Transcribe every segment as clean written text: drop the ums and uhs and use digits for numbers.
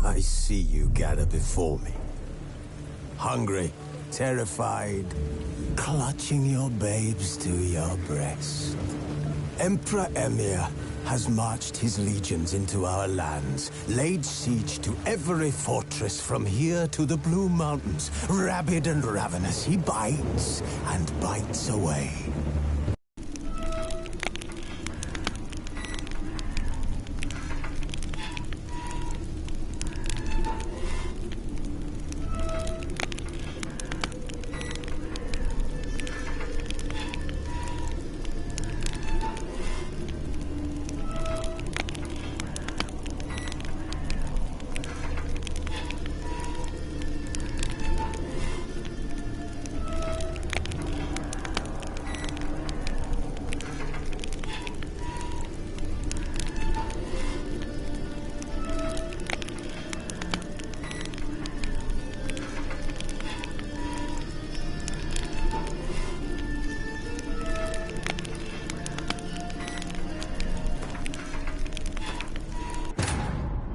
I see you gather before me. Hungry, terrified, clutching your babes to your breast. Emperor Emir has marched his legions into our lands, laid siege to every fortress from here to the Blue Mountains. Rabid and ravenous, he bites and bites away.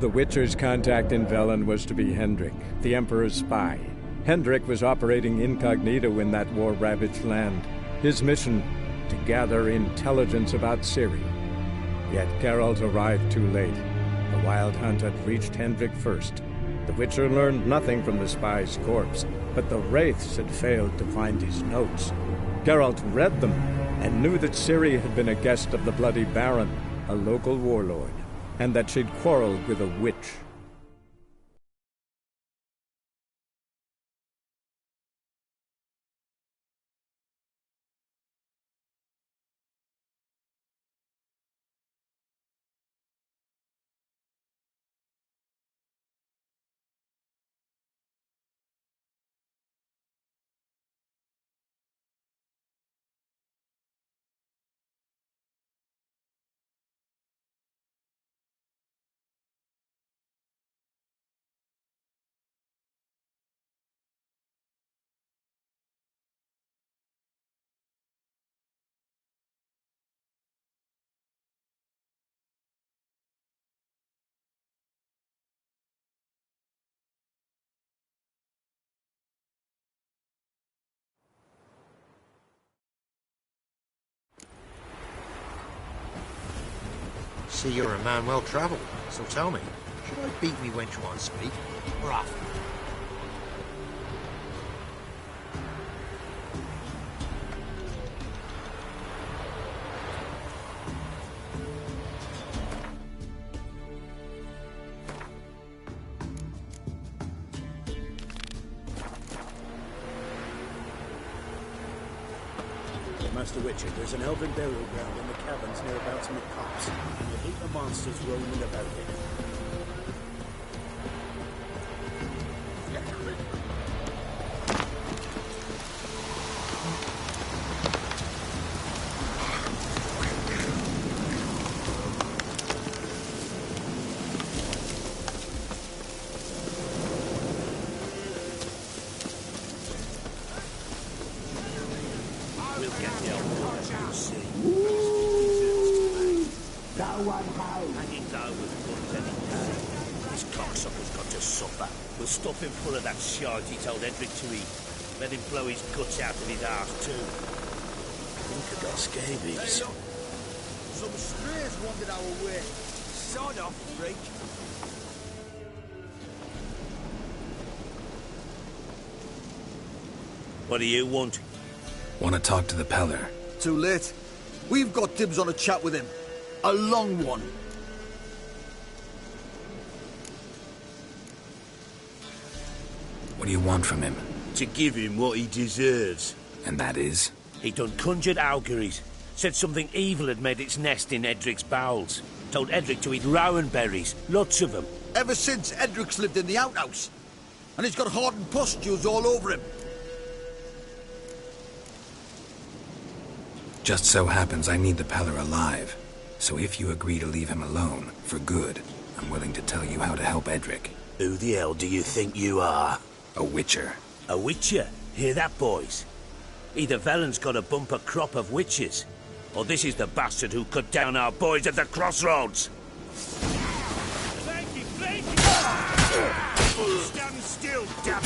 The Witcher's contact in Velen was to be Hendrik, the Emperor's spy. Hendrik was operating incognito in that war-ravaged land. His mission, to gather intelligence about Ciri. Yet Geralt arrived too late. The Wild Hunt had reached Hendrik first. The Witcher learned nothing from the spy's corpse, but the Wraiths had failed to find his notes. Geralt read them, and knew that Ciri had been a guest of the Bloody Baron, a local warlord, and that she'd quarreled with a witch. See, you're a man well-travelled, so tell me, should I beat me wench one speak, or off? Master Witcher, there's an elven burial ground in the caverns near about some Pass, and you'll hate the monsters roaming about it. Stuff him full of that shite he told Edric to eat. Let him blow his guts out of his arse too. I think I got scabies. Some strays wandered our way. Sod off, freak. What do you want? Want to talk to the Peller. Too late. We've got dibs on a chat with him. A long one. What do you want from him? To give him what he deserves. And that is? He done conjured auguries. Said something evil had made its nest in Edric's bowels. Told Edric to eat rowan berries. Lots of them. Ever since Edric's lived in the outhouse. And he's got hardened pustules all over him. Just so happens I need the Peller alive. So if you agree to leave him alone, for good, I'm willing to tell you how to help Edric. Who the hell do you think you are? A Witcher. A Witcher? Hear that, boys? Either Velen's got a bumper crop of witches, or this is the bastard who cut down our boys at the crossroads. Flanky, flanky! still, damn it!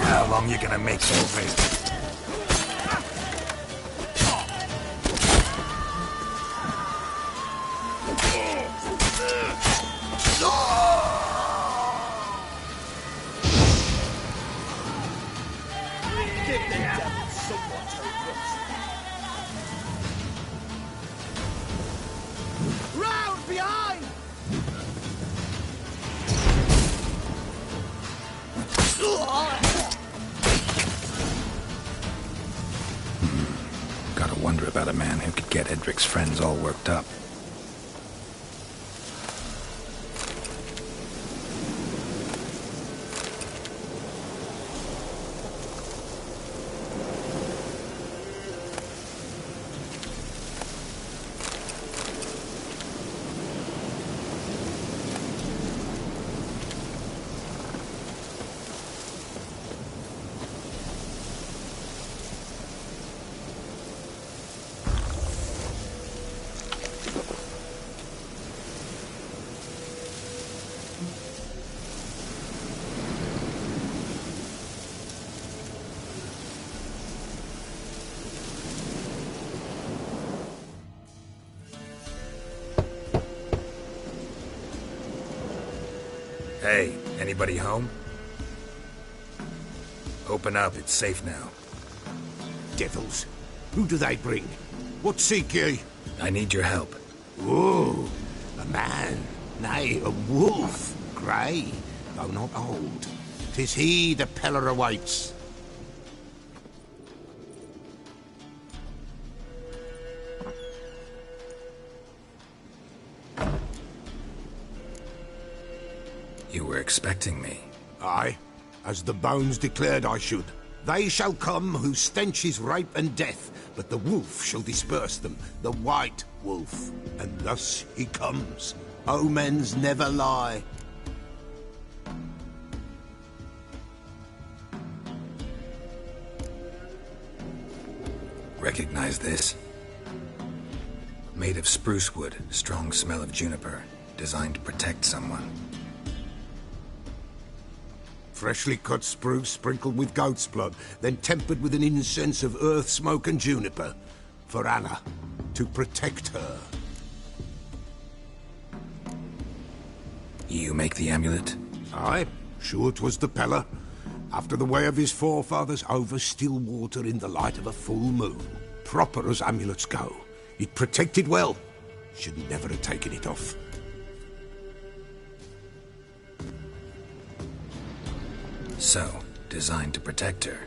How long you gonna make so face? Round behind! Gotta wonder about a man who could get Edric's friends all worked up. Hey, anybody home? Open up, it's safe now. Devils. Who do they bring? What seek ye? I need your help. Oh, a man. Nay, a wolf. Grey, though not old. 'Tis he the Peller awaits. You were expecting me. Aye, as the bones declared I should. They shall come whose stench is rape and death, but the wolf shall disperse them, the white wolf. And thus he comes. Omens never lie. Recognize this? Made of spruce wood, strong smell of juniper, designed to protect someone. Freshly cut spruce sprinkled with goat's blood, then tempered with an incense of earth, smoke and juniper. For Anna, to protect her. You make the amulet? Aye, sure 'twas the Peller. After the way of his forefathers, over still water in the light of a full moon. Proper as amulets go. It protected well. Should never have taken it off. So, designed to protect her.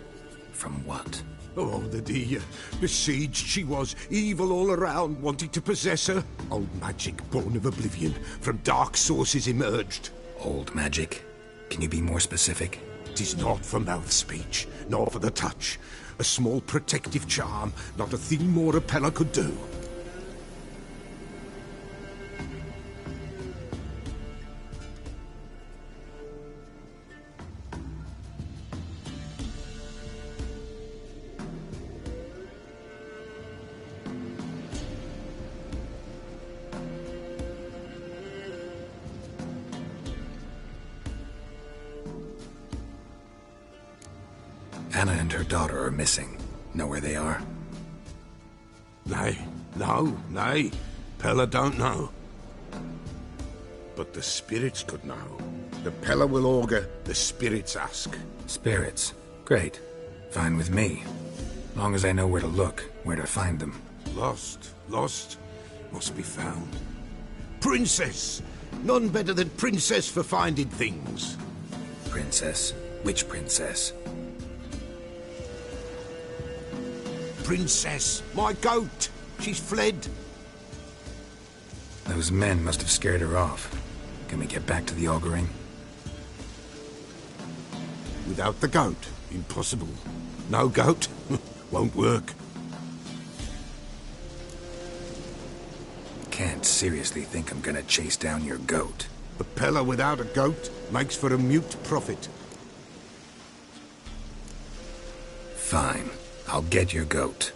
From what? Oh, the besieged she was, evil all around, wanting to possess her. Old magic born of oblivion, from dark sources emerged. Old magic? Can you be more specific? 'Tis not for mouth speech, nor for the touch. A small protective charm, not a thing more a Peller could do. Anna and her daughter are missing. Know where they are? Nay, nay. Peller don't know. But the spirits could know. The Peller will augur, the spirits ask. Spirits? Great. Fine with me. Long as I know where to look, where to find them. Lost, must be found. Princess! None better than Princess for finding things. Princess? Which princess? Princess, my goat! She's fled. Those men must have scared her off. Can we get back to the auguring? Without the goat, impossible. No goat, won't work. Can't seriously think I'm gonna chase down your goat. A Peller without a goat makes for a mute prophet. Fine. I'll get your goat.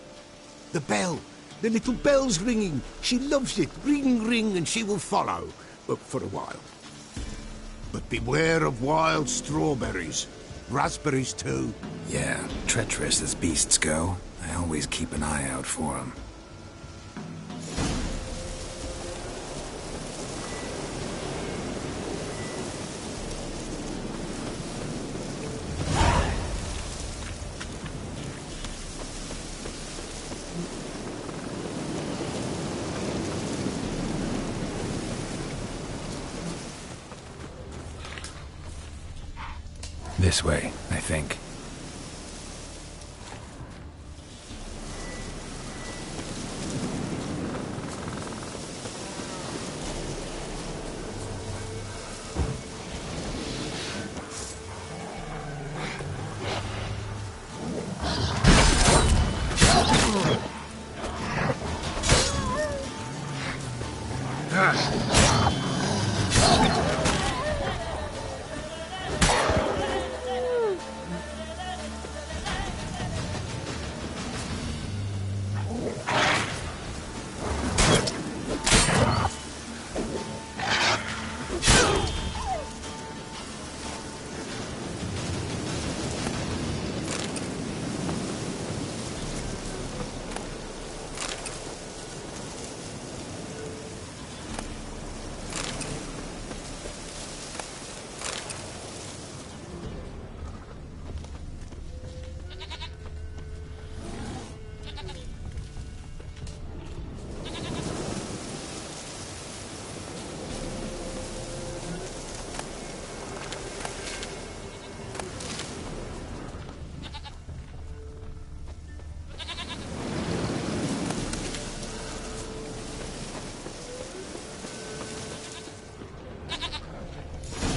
The bell. The little bell's ringing. She loves it. Ring, ring, and she will follow. But for a while. But beware of wild strawberries. Raspberries, too. Yeah, treacherous as beasts go. I always keep an eye out for them. This way, I think.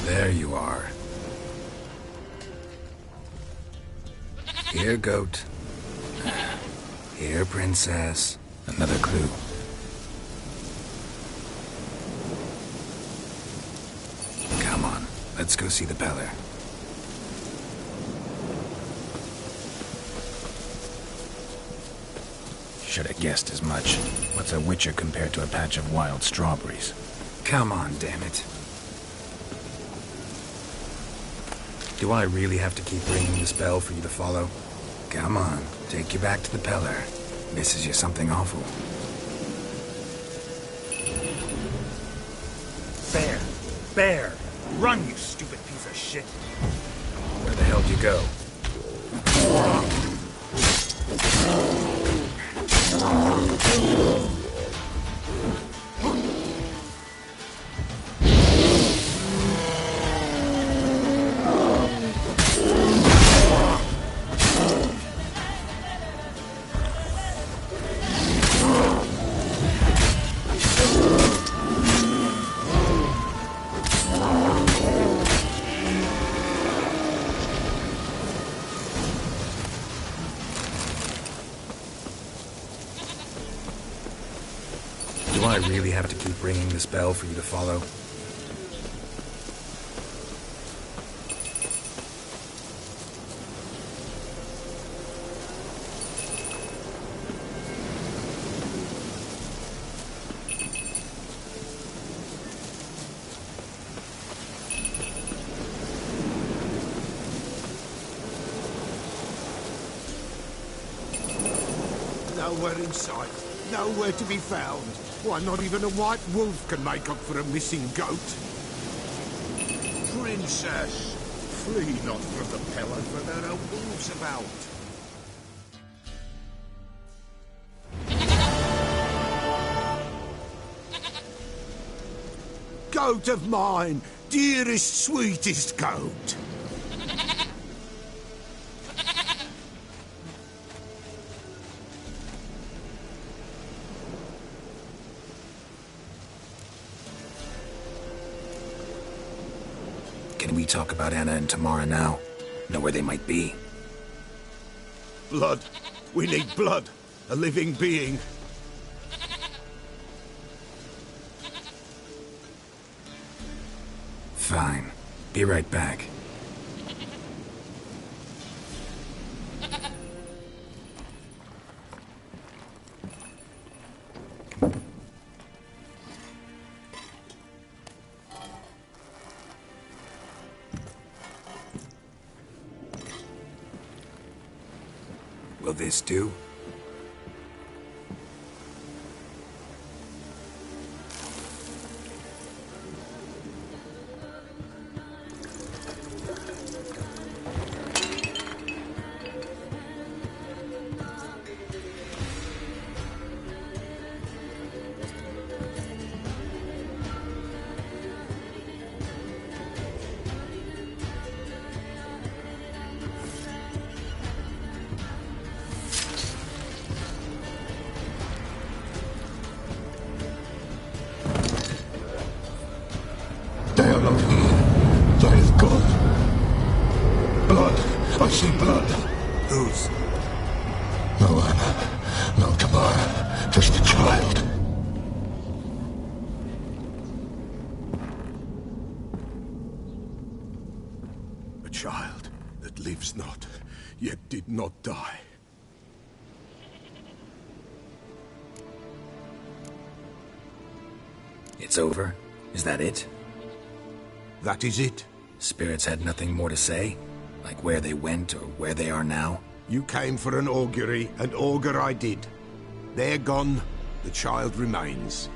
There you are. Here, goat. Here, princess. Another clue. Come on, let's go see the Peller. Should have guessed as much. What's a witcher compared to a patch of wild strawberries? Come on, damn it. Do I really have to keep ringing this bell for you to follow? Come on, take you back to the Peller. Misses you something awful. Bear! Bear! Run, you stupid piece of shit! Where the hell do you go? Do I really have to keep ringing this bell for you to follow? Nowhere in sight. Nowhere to be found. Why, not even a white wolf can make up for a missing goat. Princess, flee not from the Peller, for there are wolves about. Goat of mine, dearest, sweetest goat. Can we talk about Anna and Tamara now? Know where they might be? Blood. We need blood. A living being. Fine. Be right back. Will this do? They are not here. There is God. Blood. I see blood. Whose? No Anna. No Tamara. Just a child. A child that lives not, yet did not die. It's over? Is that it? That is it. Spirits had nothing more to say? Like where they went or where they are now? You came for an augury, and augur I did. They're gone, the child remains.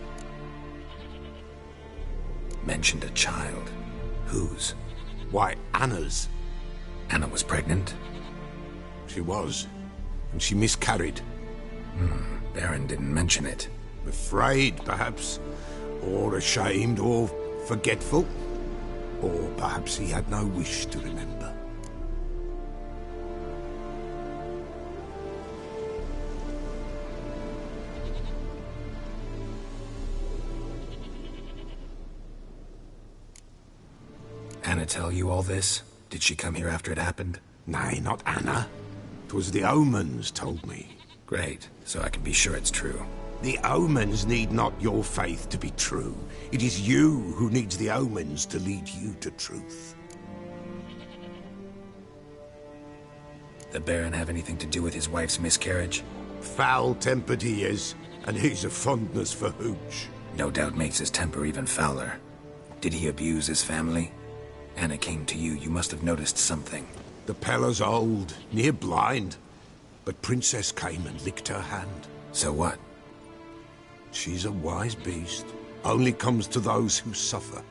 Mentioned a child. Whose? Why, Anna's. Anna was pregnant? She was, and she miscarried. Baron didn't mention it. Afraid, perhaps, or ashamed, or forgetful. Or perhaps he had no wish to remember. Anna tell you all this? Did she come here after it happened? Nay, not Anna. 'Twas the omens told me. Great, so I can be sure it's true. The omens need not your faith to be true. It is you who needs the omens to lead you to truth. The Baron have anything to do with his wife's miscarriage? Foul-tempered he is, and he's a fondness for hooch. No doubt makes his temper even fouler. Did he abuse his family? Anna came to you, you must have noticed something. The Pella's old, near blind, but Princess came and licked her hand. So what? She's a wise beast. Only comes to those who suffer.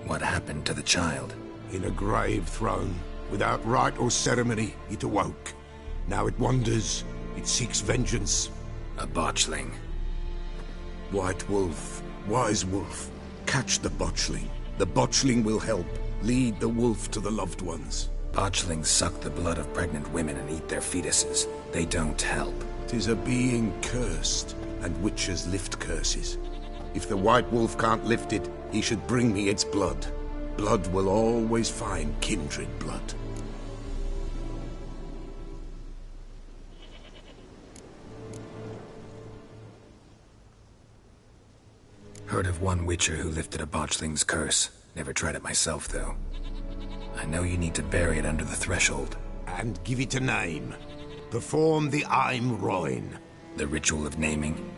What happened to the child? In a grave thrown, without rite or ceremony, it awoke. Now it wanders, it seeks vengeance. A botchling. White wolf, wise wolf, catch the botchling. The botchling will help, lead the wolf to the loved ones. Botchlings suck the blood of pregnant women and eat their fetuses. They don't help. 'Tis a being cursed, and witches lift curses. If the white wolf can't lift it, he should bring me its blood. Blood will always find kindred blood. Heard of one witcher who lifted a botchling's curse. Never tried it myself, though. I know you need to bury it under the threshold. And give it a name. Perform the Aim Roin. The ritual of naming?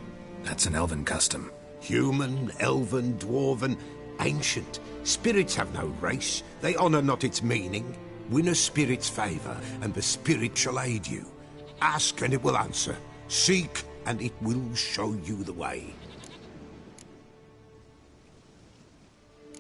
That's an elven custom. Human, elven, dwarven, ancient. Spirits have no race. They honor not its meaning. Win a spirit's favor, and the spirit shall aid you. Ask, and it will answer. Seek, and it will show you the way.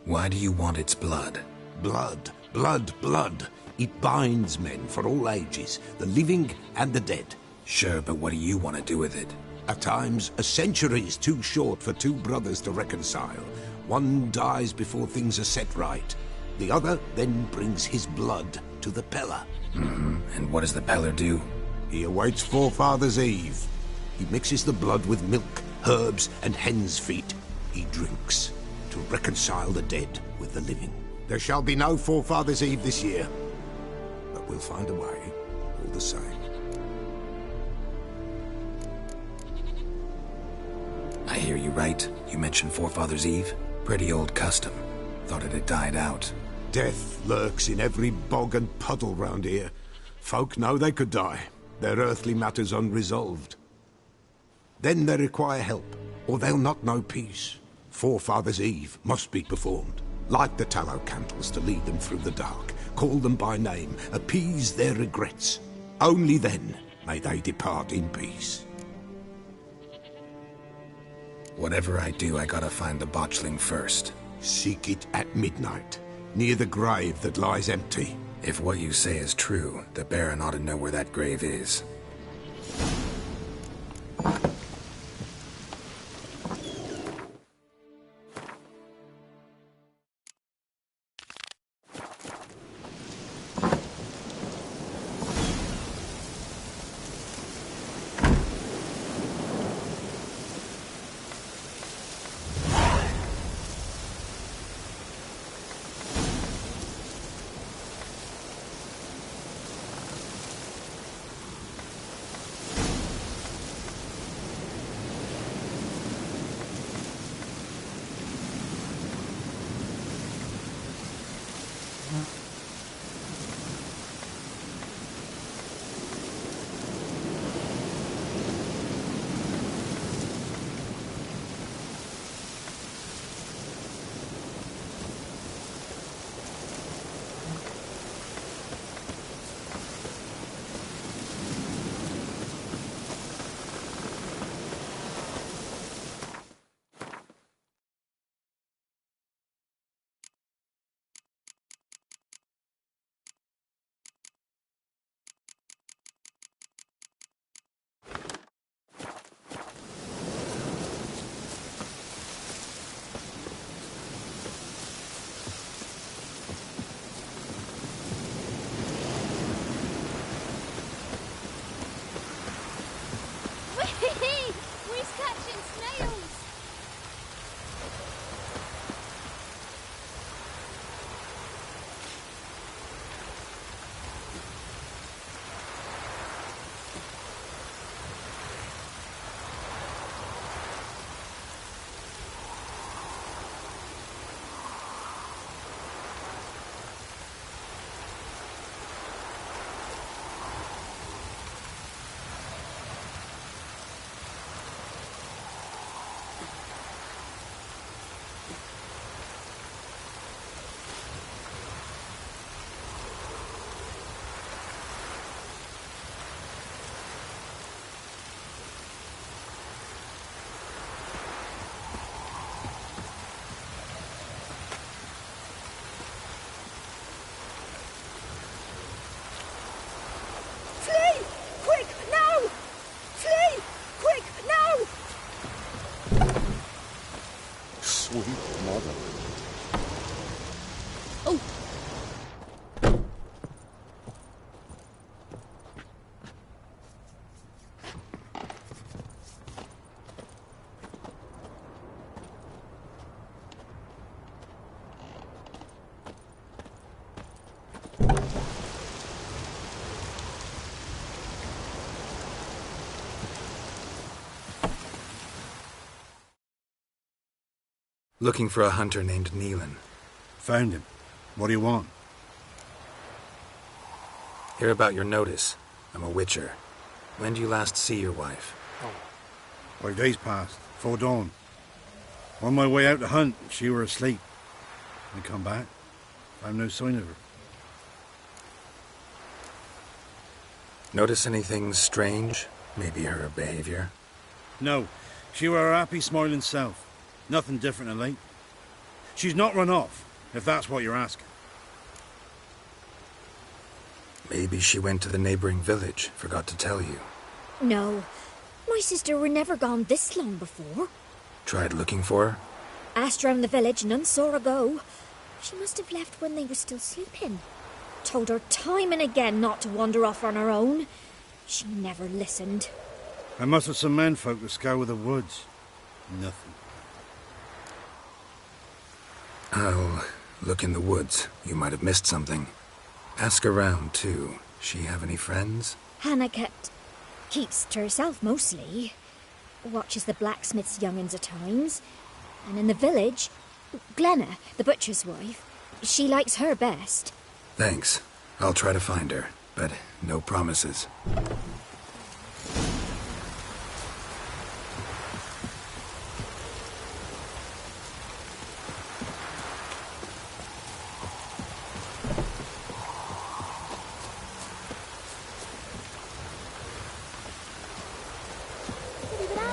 Why do you want its blood? Blood, blood, blood. It binds men for all ages, the living and the dead. Sure, but what do you want to do with it? At times, a century is too short for two brothers to reconcile. One dies before things are set right. The other then brings his blood to the Pella. And what does the Peller do? He awaits Forefathers' Eve. He mixes the blood with milk, herbs, and hen's feet. He drinks to reconcile the dead with the living. There shall be no Forefathers' Eve this year, but we'll find a way, all the same. I hear you right. You mentioned Forefathers' Eve? Pretty old custom. Thought it had died out. Death lurks in every bog and puddle round here. Folk know they could die, their earthly matters unresolved. Then they require help, or they'll not know peace. Forefathers' Eve must be performed. Light the tallow candles to lead them through the dark. Call them by name. Appease their regrets. Only then may they depart in peace. Whatever I do, I gotta find the botchling first. Seek it at midnight, near the grave that lies empty. If what you say is true, the Baron ought to know where that grave is. Looking for a hunter named Neelan. Found him. What do you want? Hear about your notice. I'm a witcher. When do you last see your wife? 5 days past, 'fore dawn. On my way out to hunt, she were asleep. I come back, found no sign of her. Notice anything strange? Maybe her behavior? No, she were her happy, smiling self. Nothing different than late. She's not run off, if that's what you're asking. Maybe she went to the neighboring village, forgot to tell you. No, my sister were never gone this long before. Tried looking for her? Asked round the village, none saw her go. She must have left when they were still sleeping. Told her time and again not to wander off on her own. She never listened. I mustered some menfolk to scour the woods. Nothing. I'll look in the woods. You might have missed something. Ask around, too. She have any friends? Hannah keeps to herself mostly. Watches the blacksmith's young'uns at times. And in the village, Glenna, the butcher's wife, she likes her best. Thanks. I'll try to find her, but no promises.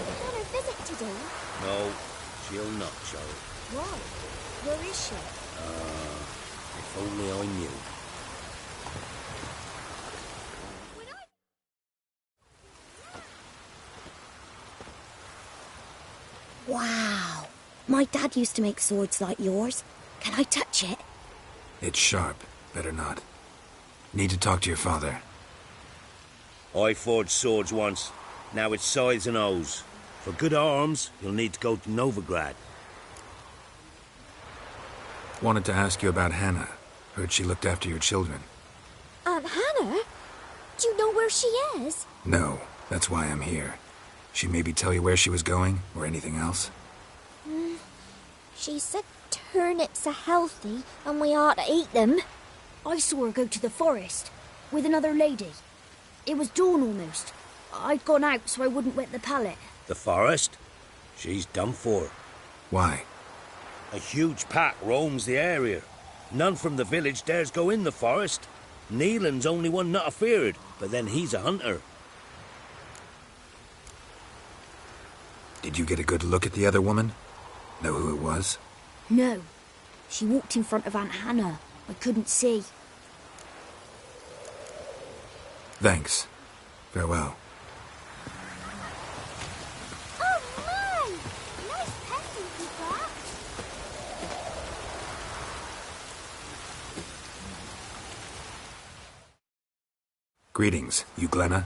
Mother got her visit to do? No, she'll not show it. Why? Where is she? If only I knew. Wow. My dad used to make swords like yours. Can I touch it? It's sharp. Better not. Need to talk to your father. I forged swords once. Now it's scythes and hoes. For good arms, you'll need to go to Novigrad. Wanted to ask you about Hannah. Heard she looked after your children. Aunt Hannah? Do you know where she is? No, that's why I'm here. She maybe tell you where she was going, or anything else? She said turnips are healthy and we ought to eat them. I saw her go to the forest with another lady. It was dawn almost. I'd gone out so I wouldn't wet the pallet. The forest? She's done for. Why? A huge pack roams the area. None from the village dares go in the forest. Neelan's only one not afeared, but then he's a hunter. Did you get a good look at the other woman? Know who it was? No. She walked in front of Aunt Hannah. I couldn't see. Thanks. Farewell. Oh my! Nice painting you got. Greetings, you Glenna?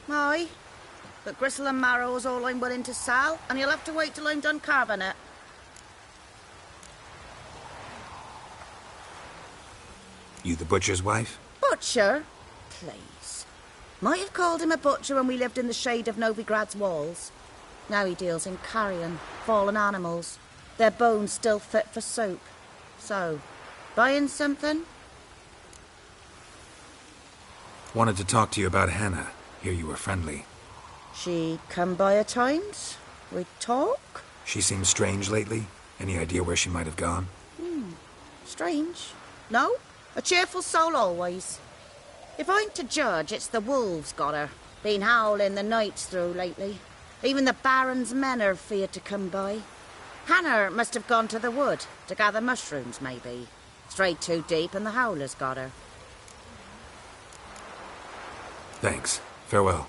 Aye. But gristle and marrow's all I'm willing to sell, and you'll have to wait till I'm done carving it. You the butcher's wife? Butcher? Please. Might have called him a butcher when we lived in the shade of Novigrad's walls. Now he deals in carrion, fallen animals. Their bones still fit for soup. So, buying something? Wanted to talk to you about Hannah. Hear you were friendly. She come by at times? We talk? She seems strange lately. Any idea where she might have gone? Strange. No? A cheerful soul always. If I'm to judge, it's the wolves got her. Been howling the nights through lately. Even the Baron's men are feared to come by. Hannah must have gone to the wood to gather mushrooms, maybe. Strayed too deep and the howlers got her. Thanks. Farewell.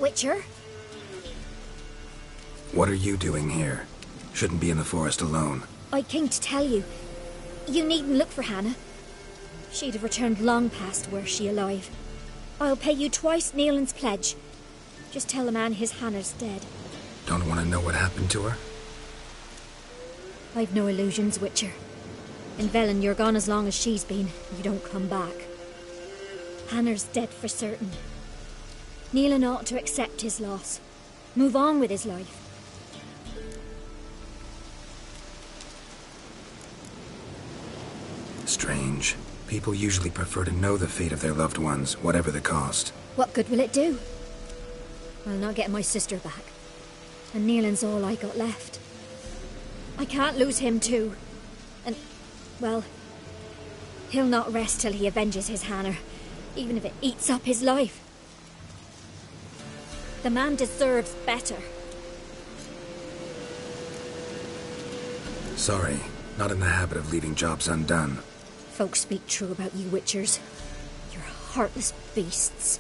Witcher? What are you doing here? Shouldn't be in the forest alone. I came to tell you. You needn't look for Hannah. She'd have returned long past were she alive. I'll pay you twice Neelan's pledge. Just tell the man his Hannah's dead. Don't want to know what happened to her? I've no illusions, Witcher. In Velen, you're gone as long as she's been. You don't come back. Hanner's dead for certain. Nealon ought to accept his loss. Move on with his life. Strange. People usually prefer to know the fate of their loved ones, whatever the cost. What good will it do? I'll not get my sister back. And Nealon's all I got left. I can't lose him too. And, well, he'll not rest till he avenges his Hanner, even if it eats up his life. The man deserves better. Sorry, not in the habit of leaving jobs undone. Folks speak true about you Witchers. You're heartless beasts.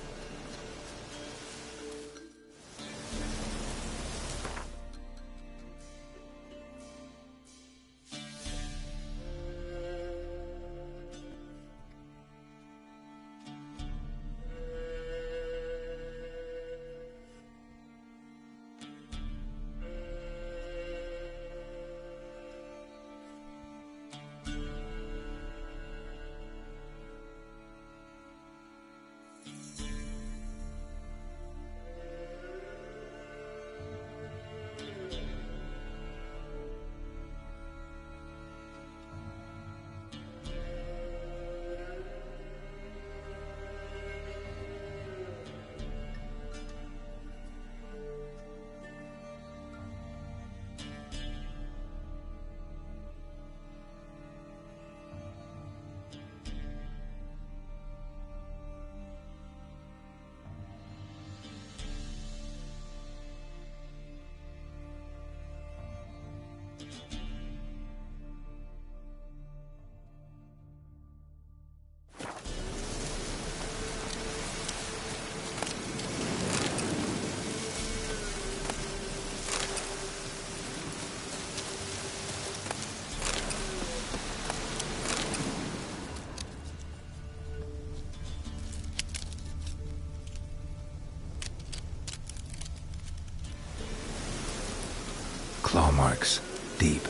Claw marks. Deep.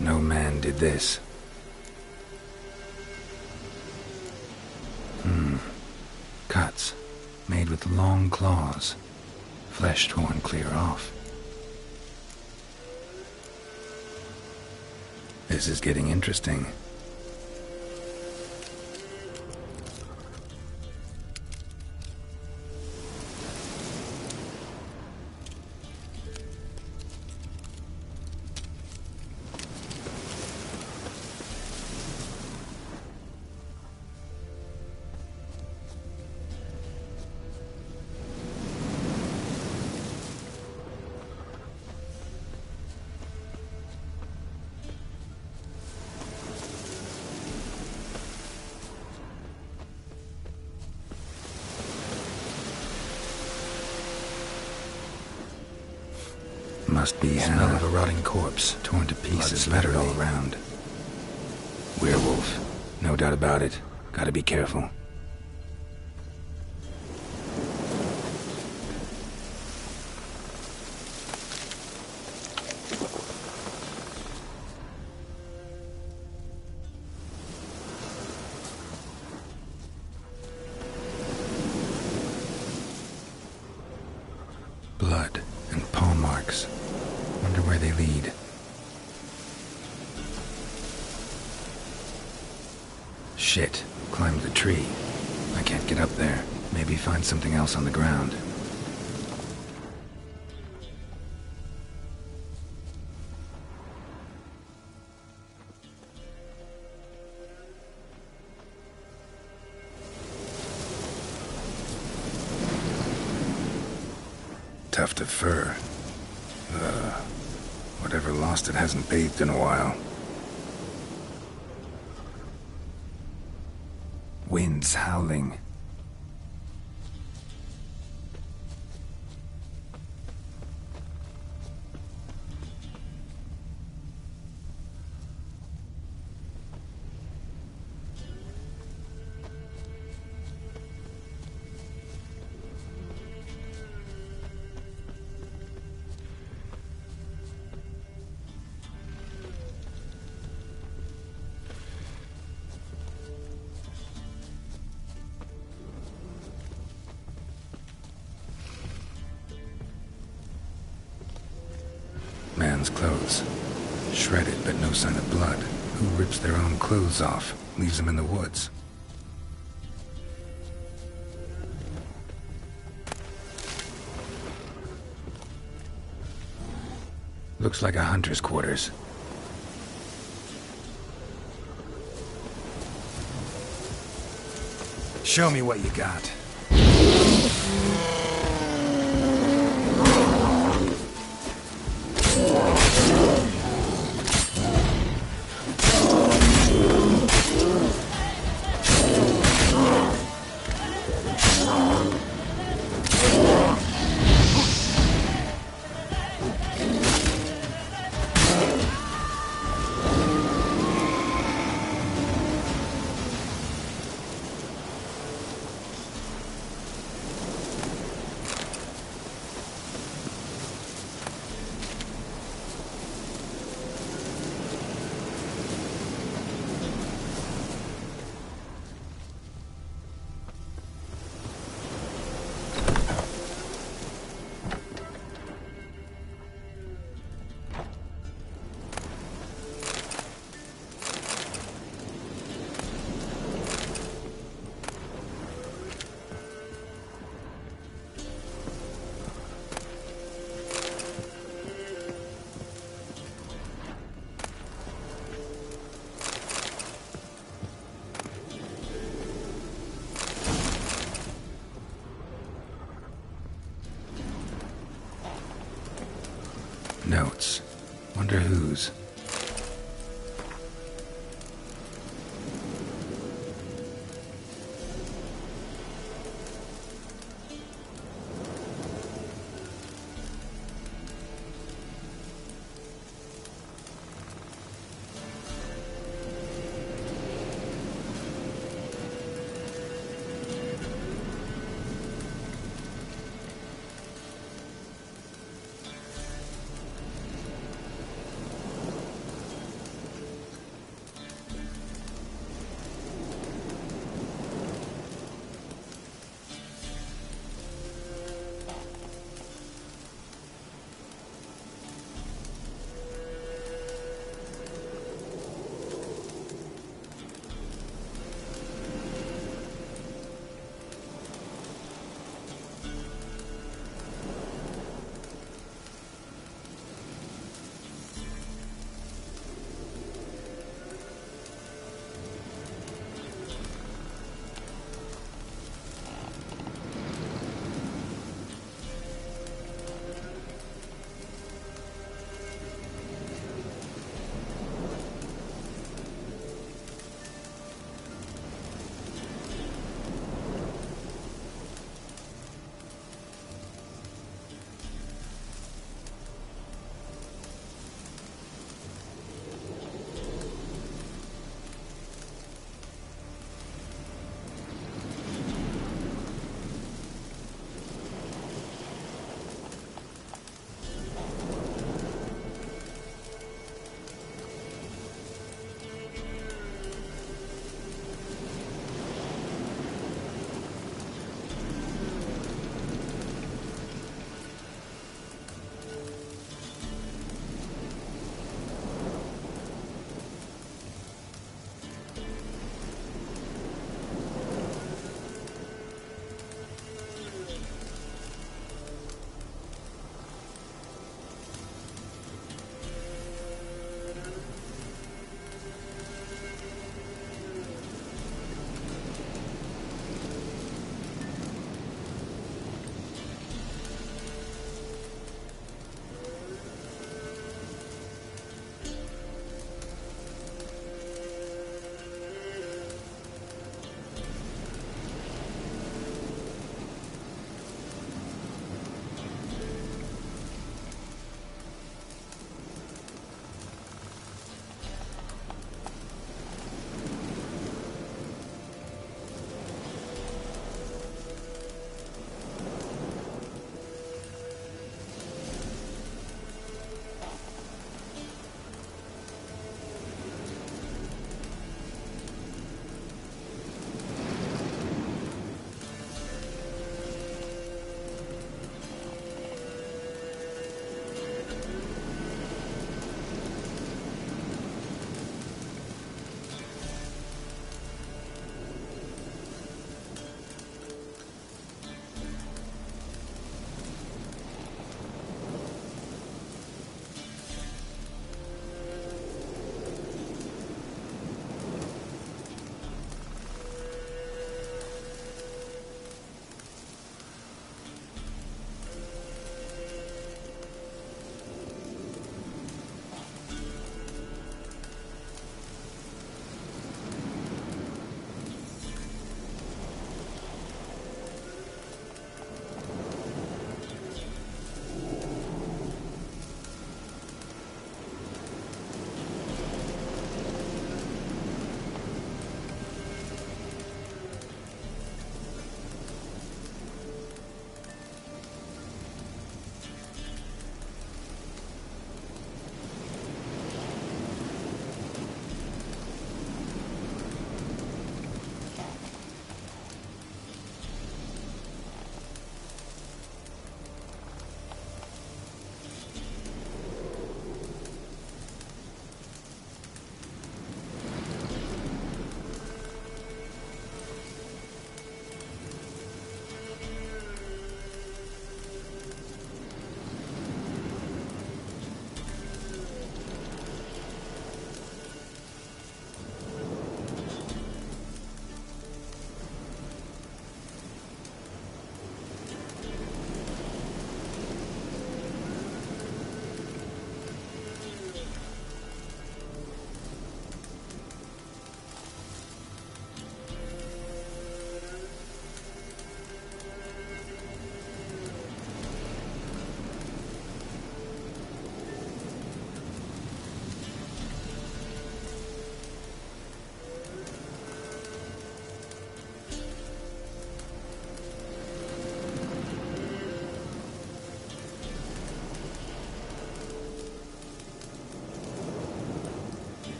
No man did this. Cuts. Made with long claws. Flesh torn clear off. This is getting interesting. Must be smell of a rotting corpse, torn to pieces, littered all around. Werewolf, no doubt about it. Gotta be careful. Blood and paw marks. Wonder where they lead. Shit. Climbed the tree. I can't get up there. Maybe find something else on the ground. Tuft of fur. Whatever lost it hasn't bathed in a while. Winds howling. women's clothes. Shredded, but no sign of blood. Who rips their own clothes off, leaves them in the woods? Looks like a hunter's quarters. Show me what you got. Notes. Wonder whose.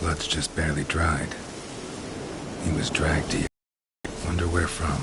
Blood's just barely dried. He was dragged to you. Wonder where from.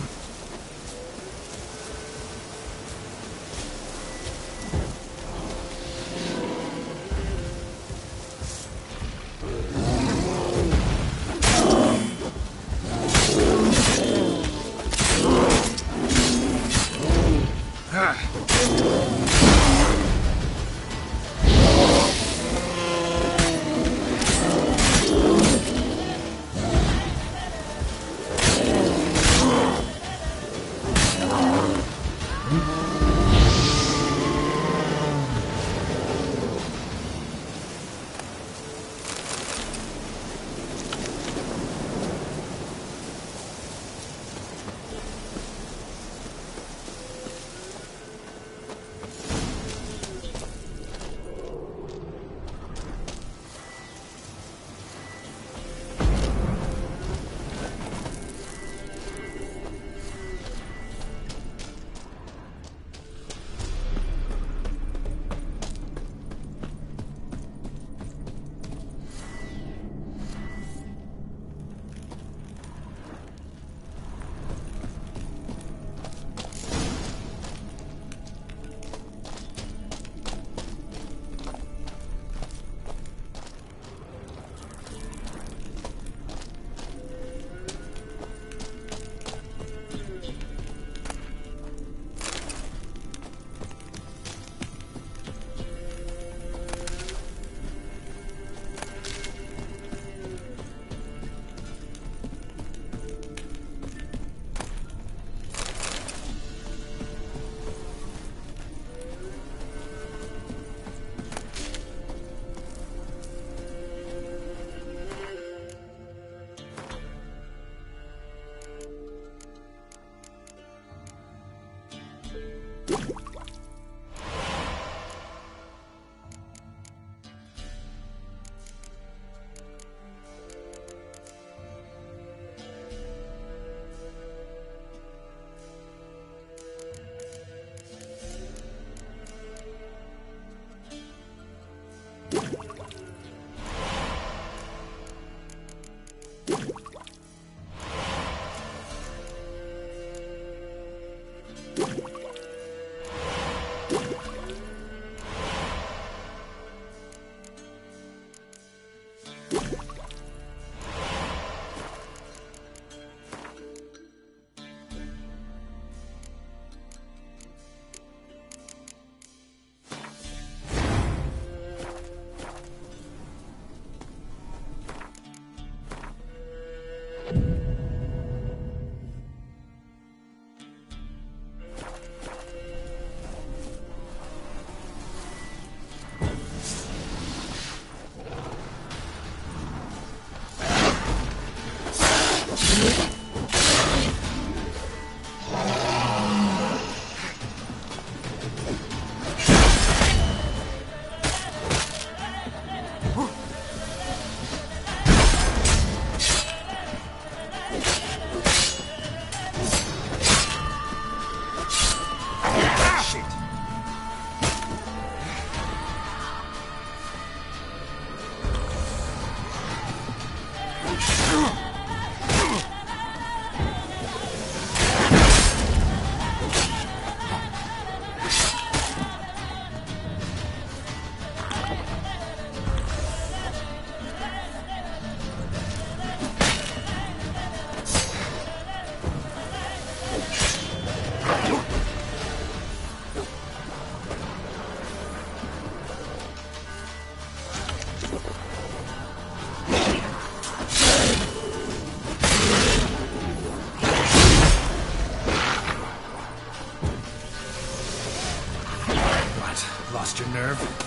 Lost your nerve?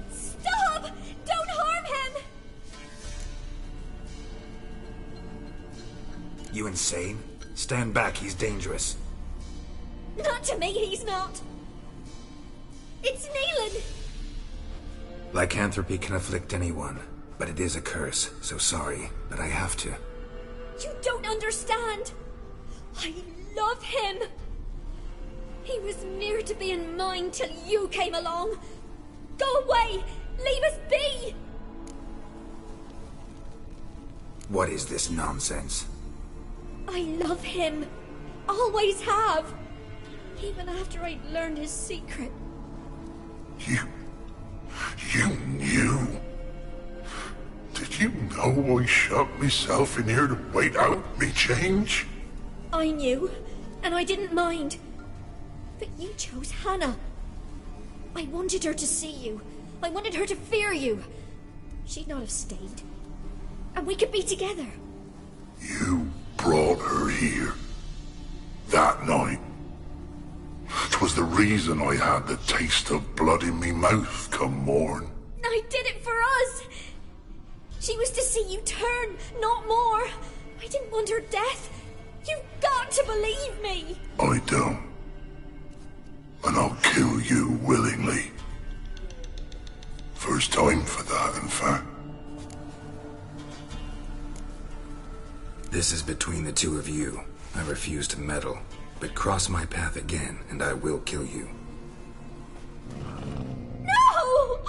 Stop! insane? Stand back, he's dangerous. Not to me, he's not. It's Neelan. Lycanthropy can afflict anyone, but it is a curse, so sorry, but I have to. You don't understand. I love him. He was near to being mine till you came along. Go away! Leave us be! What is this nonsense? I love him. Always have. Even after I'd learned his secret. You knew? Did you know I shut myself in here to wait out me change? I knew, and I didn't mind. But you chose Hannah. I wanted her to see you. I wanted her to fear you. She'd not have stayed. And we could be together. You brought her here. That night. 'Twas the reason I had the taste of blood in me mouth come morn. I did it for us. She was to see you turn, not more. I didn't want her death. You've got to believe me. I don't. And I'll kill you willingly. First time for that, in fact. This is between the two of you. I refuse to meddle, but cross my path again, and I will kill you. No!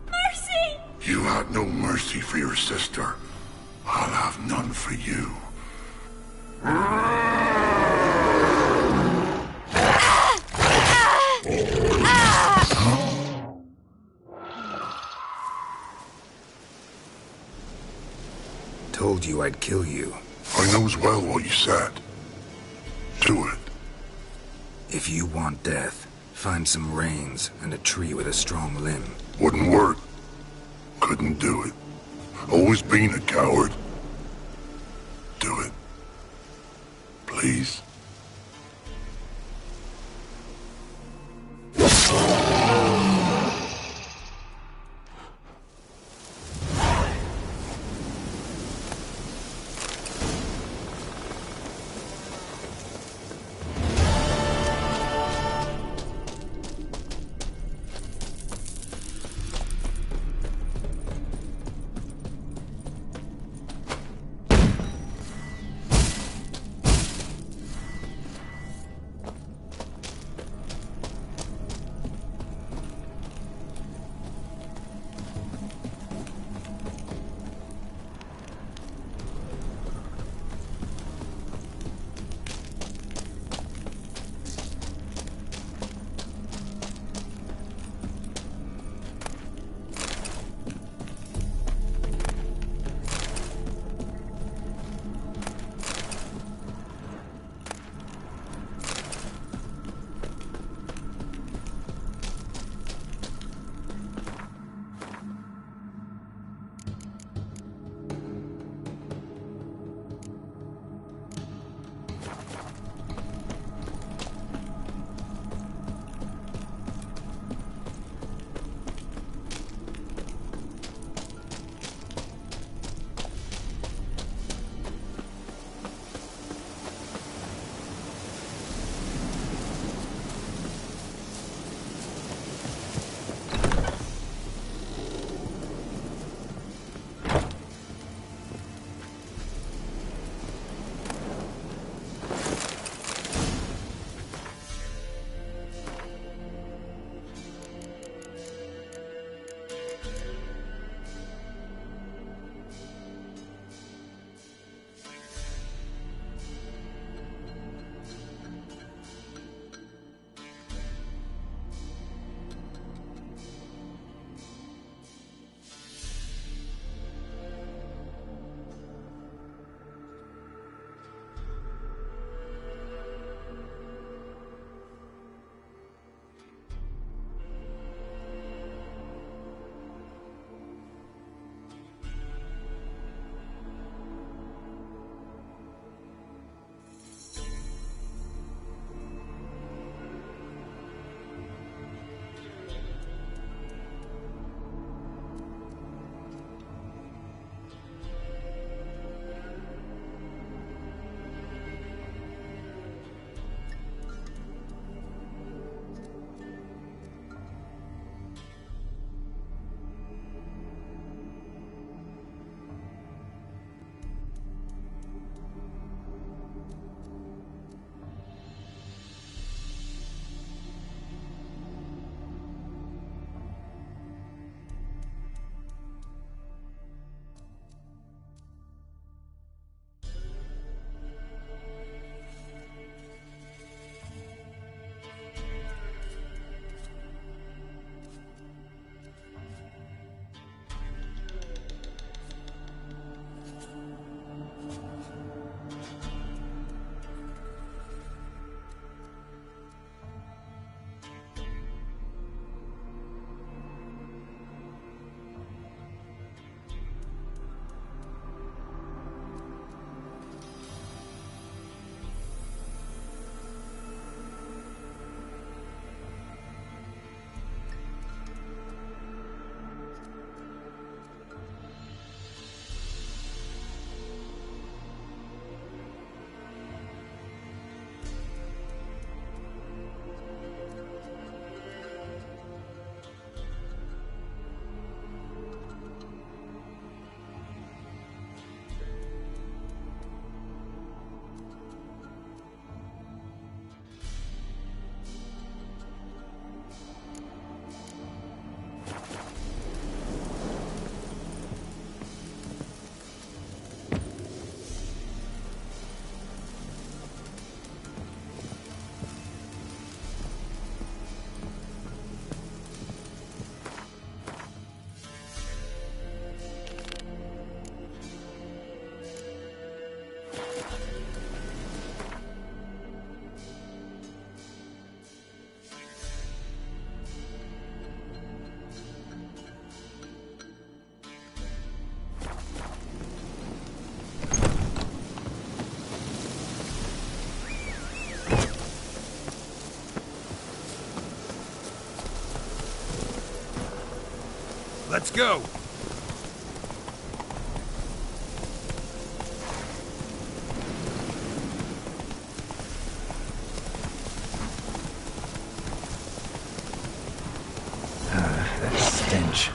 Mercy! You had no mercy for your sister. I'll have none for you. Told you I'd kill you. I knows well what you said. Do it. If you want death, find some reins and a tree with a strong limb. Wouldn't work. Couldn't do it. Always been a coward. Do it. Please. Let's go! That stench.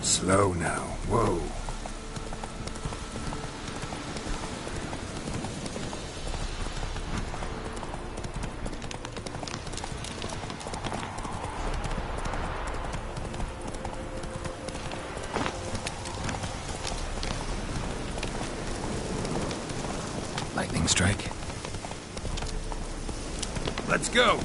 Slow now. Whoa. Lightning strike. Let's go!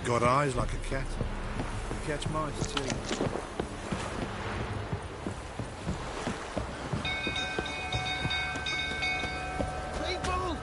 Got eyes like a cat. You catch mice too. People!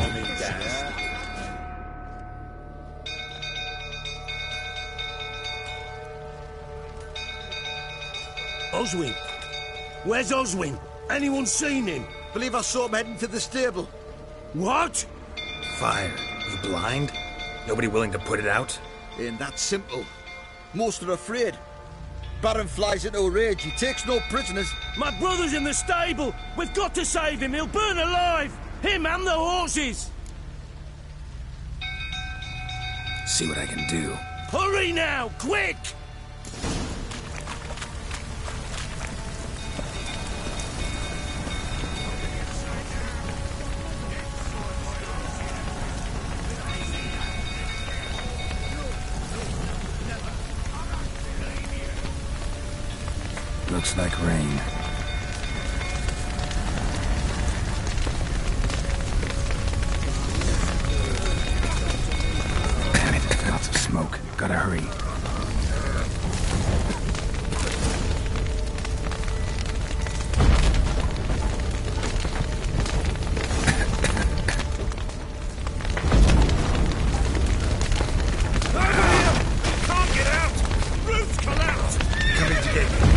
calming down. Oswin! Where's Oswin? Anyone seen him? Believe I saw him heading to the stable. What? Fire. You blind? Nobody willing to put it out? Ain't that simple. Most are afraid. Baron flies into a rage. He takes no prisoners. My brother's in the stable! We've got to save him! He'll burn alive! Him and the horses! See what I can do. Hurry now! Quick! Looks like rain. Damn it, lots of smoke. Gotta hurry. Can't get out! Roof's collapsed! Coming to get you.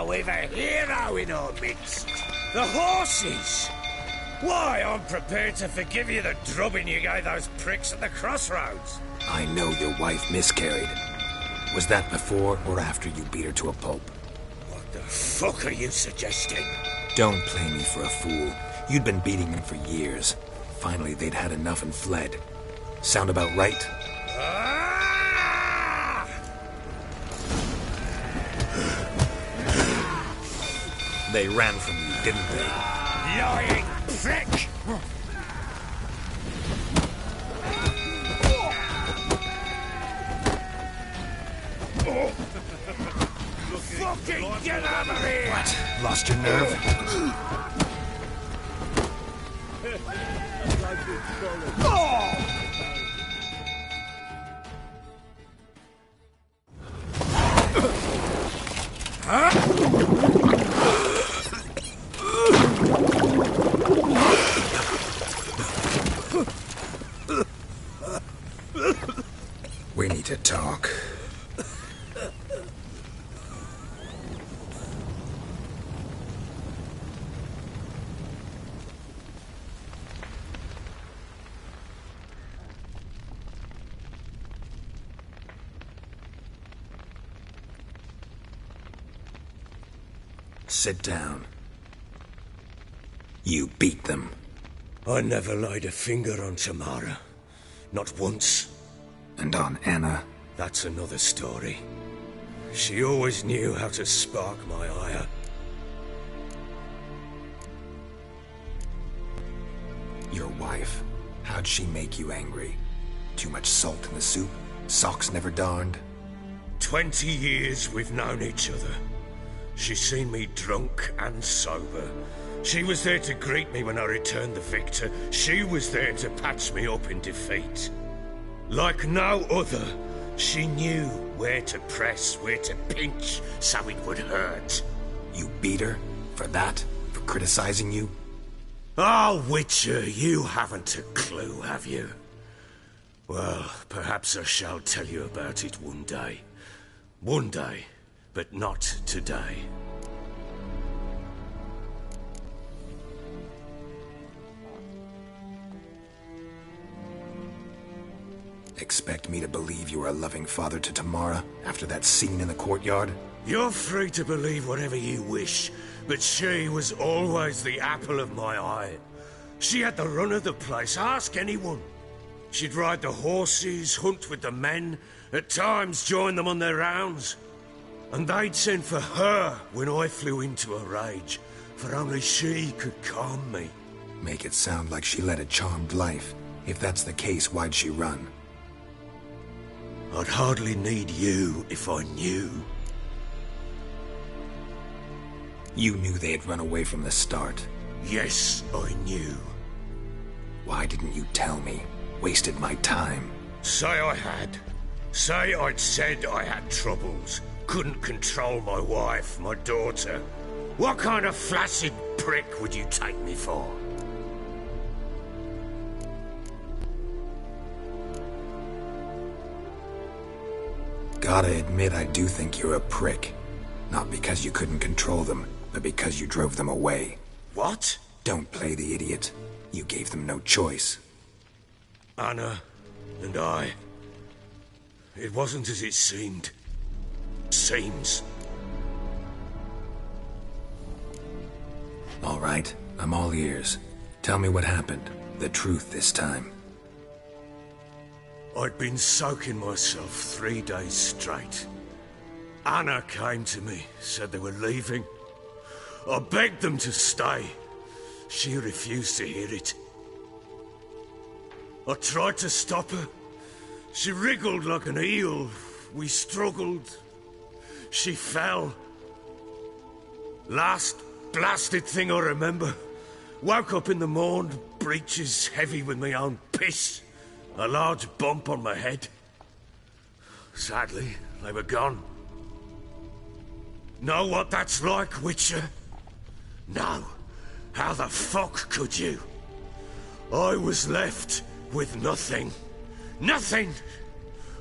We've a hero in our midst. The horses! Why, I'm prepared to forgive you the drubbing you gave those pricks at the crossroads. I know your wife miscarried. Was that before or after you beat her to a pulp? What the fuck are you suggesting? Don't play me for a fool. You'd been beating them for years. Finally, they'd had enough and fled. Sound about right? They ran from you, didn't they? Lying prick! Fucking get out of here! What? Lost your nerve? We need to talk. Sit down. You beat them. I never laid a finger on Tamara. Not once. And on Anna? That's another story. She always knew how to spark my ire. Your wife. How'd she make you angry? Too much salt in the soup? Socks never darned? 20 years we've known each other. She's seen me drunk and sober. She was there to greet me when I returned the victor. She was there to patch me up in defeat. Like no other, she knew where to press, where to pinch, so it would hurt. You beat her? For that? For criticizing you? Oh, Witcher, you haven't a clue, have you? Well, perhaps I shall tell you about it one day. One day, but not today. Expect me to believe you were a loving father to Tamara after that scene in the courtyard? You're free to believe whatever you wish, but she was always the apple of my eye. She had the run of the place, ask anyone. She'd ride the horses, hunt with the men, at times join them on their rounds. And they'd send for her when I flew into a rage, for only she could calm me. Make it sound like she led a charmed life. If that's the case, why'd she run? I'd hardly need you if I knew. You knew they had run away from the start. Yes, I knew. Why didn't you tell me? Wasted my time. Say I had. Say I'd said I had troubles. Couldn't control my wife, my daughter. What kind of flaccid prick would you take me for? Gotta admit, I do think you're a prick. Not because you couldn't control them, but because you drove them away. What? Don't play the idiot. You gave them no choice. Anna and I... It wasn't as it seemed. Seems. All right, I'm all ears. Tell me what happened. The truth this time. I'd been soaking myself 3 days straight. Anna came to me, said they were leaving. I begged them to stay. She refused to hear it. I tried to stop her. She wriggled like an eel. We struggled. She fell. Last blasted thing I remember. Woke up in the morn, breeches heavy with my own piss. A large bump on my head. Sadly, they were gone. Know what that's like, Witcher? No. How the fuck could you? I was left with nothing. Nothing!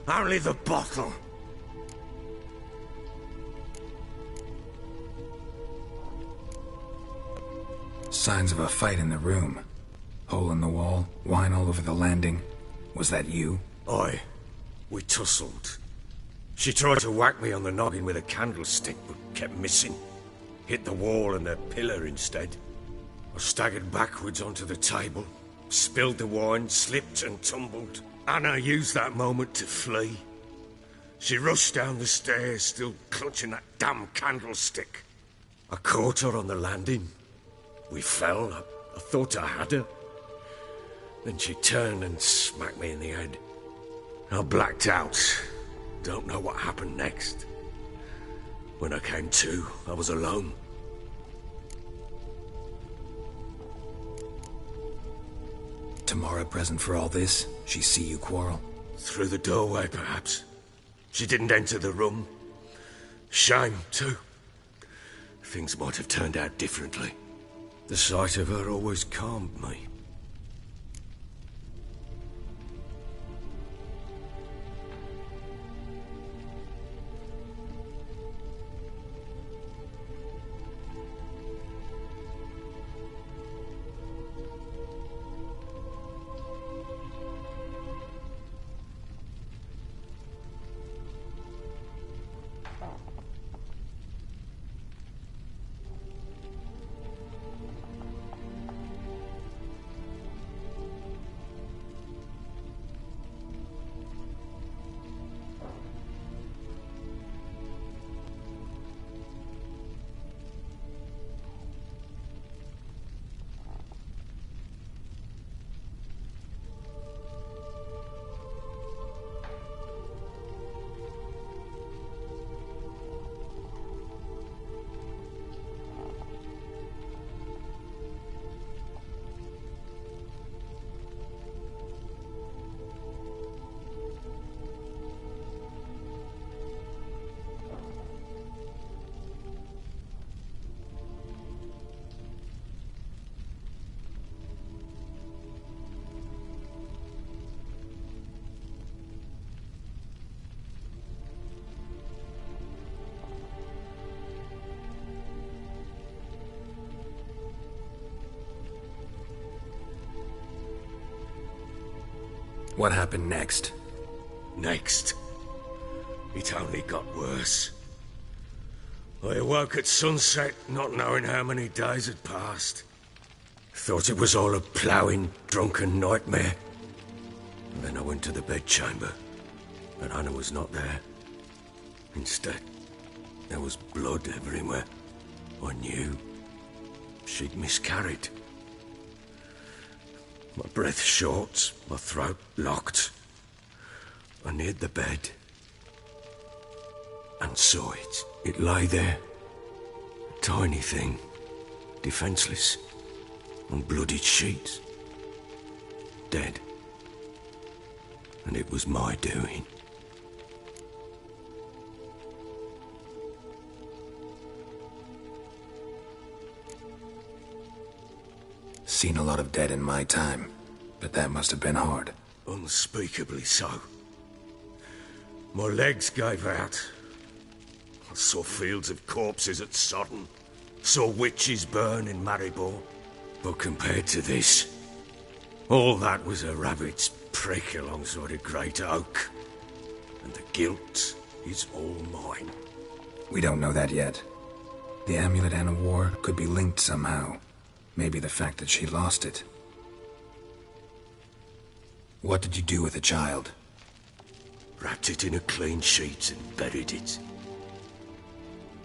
Only the bottle. Signs of a fight in the room. Hole in the wall, wine all over the landing. Was that you? Aye. We tussled. She tried to whack me on the noggin with a candlestick, but kept missing. Hit the wall and a pillar instead. I staggered backwards onto the table, spilled the wine, slipped and tumbled. Anna used that moment to flee. She rushed down the stairs, still clutching that damn candlestick. I caught her on the landing. We fell. I thought I had her. Then she turned and smacked me in the head. I blacked out. Don't know what happened next. When I came to, I was alone. Tamara present for all this? She see you quarrel? Through the doorway, perhaps. She didn't enter the room. Shame, too. Things might have turned out differently. The sight of her always calmed me. What happened next? Next? It only got worse. I awoke at sunset, not knowing how many days had passed. Thought it was all a ploughing, drunken nightmare. And then I went to the bedchamber, but Anna was not there. Instead, there was blood everywhere. I knew she'd miscarried. My breath short, my throat locked. I neared the bed and saw it. It lay there, a tiny thing, defenseless, on bloodied sheets, dead. And it was my doing. Seen a lot of dead in my time, but that must have been hard. Unspeakably so. My legs gave out. I saw fields of corpses at Sodden. Saw witches burn in Maribor. But compared to this, all that was a rabbit's prick alongside a great oak. And the guilt is all mine. We don't know that yet. The amulet Anna wore could be linked somehow. Maybe the fact that she lost it. What did you do with the child? Wrapped it in a clean sheet and buried it.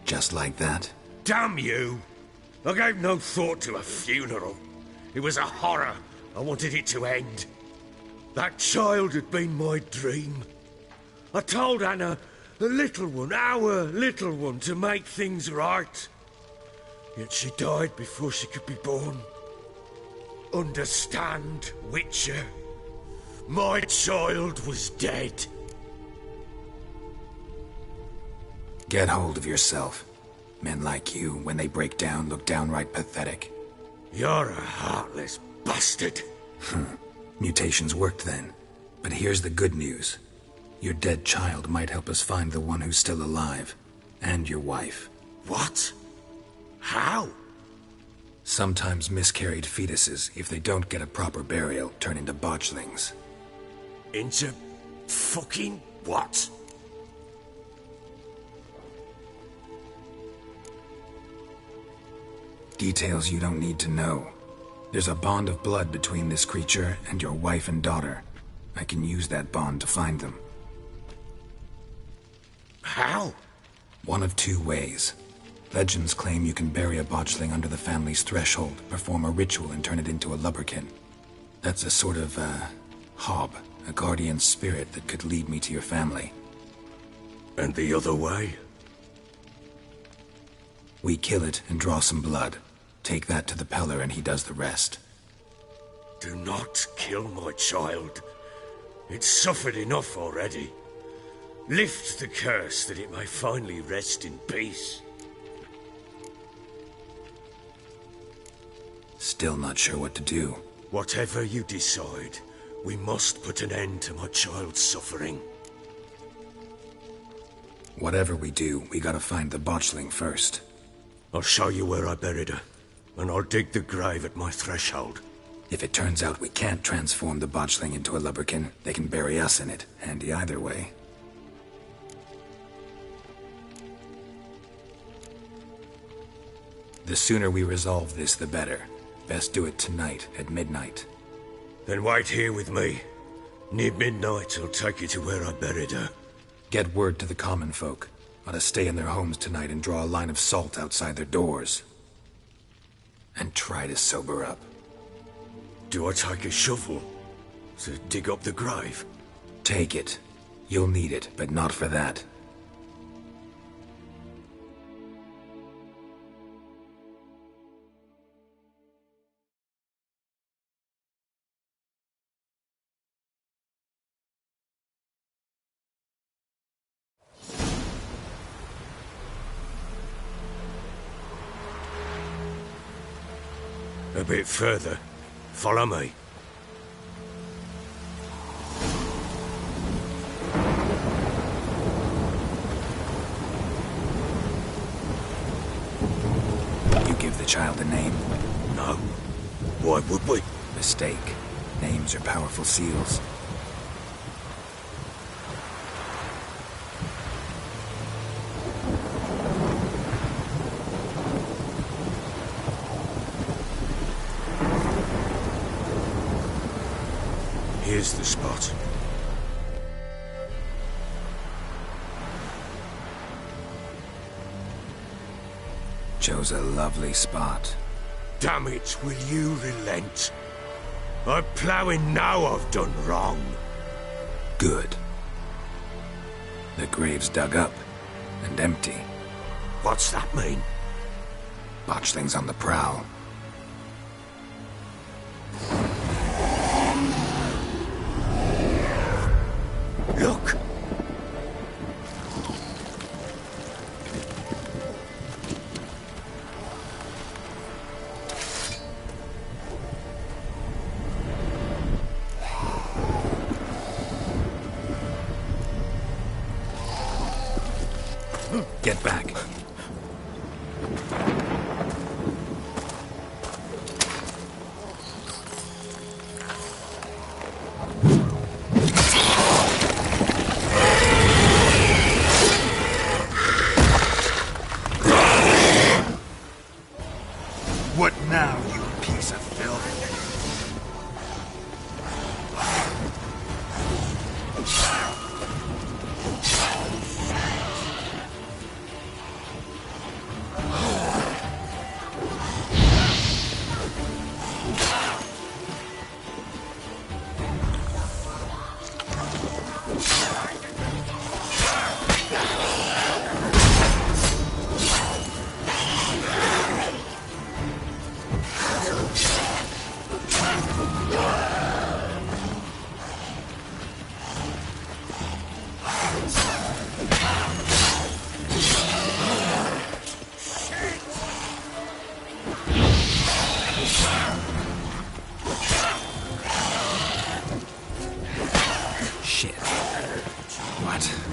Just like that? Damn you! I gave no thought to a funeral. It was a horror. I wanted it to end. That child had been my dream. I told Anna, the little one, our little one, to make things right. Yet she died before she could be born. Understand, Witcher? My child was dead. Get hold of yourself. Men like you, when they break down, look downright pathetic. You're a heartless bastard. Mutations worked then. But here's the good news. Your dead child might help us find the one who's still alive. And your wife. What? How? Sometimes miscarried fetuses, if they don't get a proper burial, turn into botchlings. Into fucking what? Details you don't need to know. There's a bond of blood between this creature and your wife and daughter. I can use that bond to find them. How? One of two ways. Legends claim you can bury a botchling under the family's threshold, perform a ritual, and turn it into a lubberkin. That's a sort of, hob, a guardian spirit that could lead me to your family. And the other way? We kill it and draw some blood. Take that to the Peller and he does the rest. Do not kill my child. It's suffered enough already. Lift the curse that it may finally rest in peace. Still not sure what to do. Whatever you decide, we must put an end to my child's suffering. Whatever we do, we gotta find the botchling first. I'll show you where I buried her, and I'll dig the grave at my threshold. If it turns out we can't transform the botchling into a lubberkin, they can bury us in it. Handy either way. The sooner we resolve this, the better. Best do it tonight, at midnight. Then wait here with me. Near midnight, I'll take you to where I buried her. Get word to the common folk. Ought to stay in their homes tonight and draw a line of salt outside their doors. And try to sober up. Do I take a shovel to dig up the grave? Take it. You'll need it, but not for that. A bit further. Follow me. You give the child a name? No. Why would we? Mistake. Names are powerful seals. Here's the spot. Chose a lovely spot. Damn it, will you relent? I'm ploughing now I've done wrong. Good. The grave's dug up and empty. What's that mean? Botchling's on the prowl. Look! Get back. What now, you piece of filth?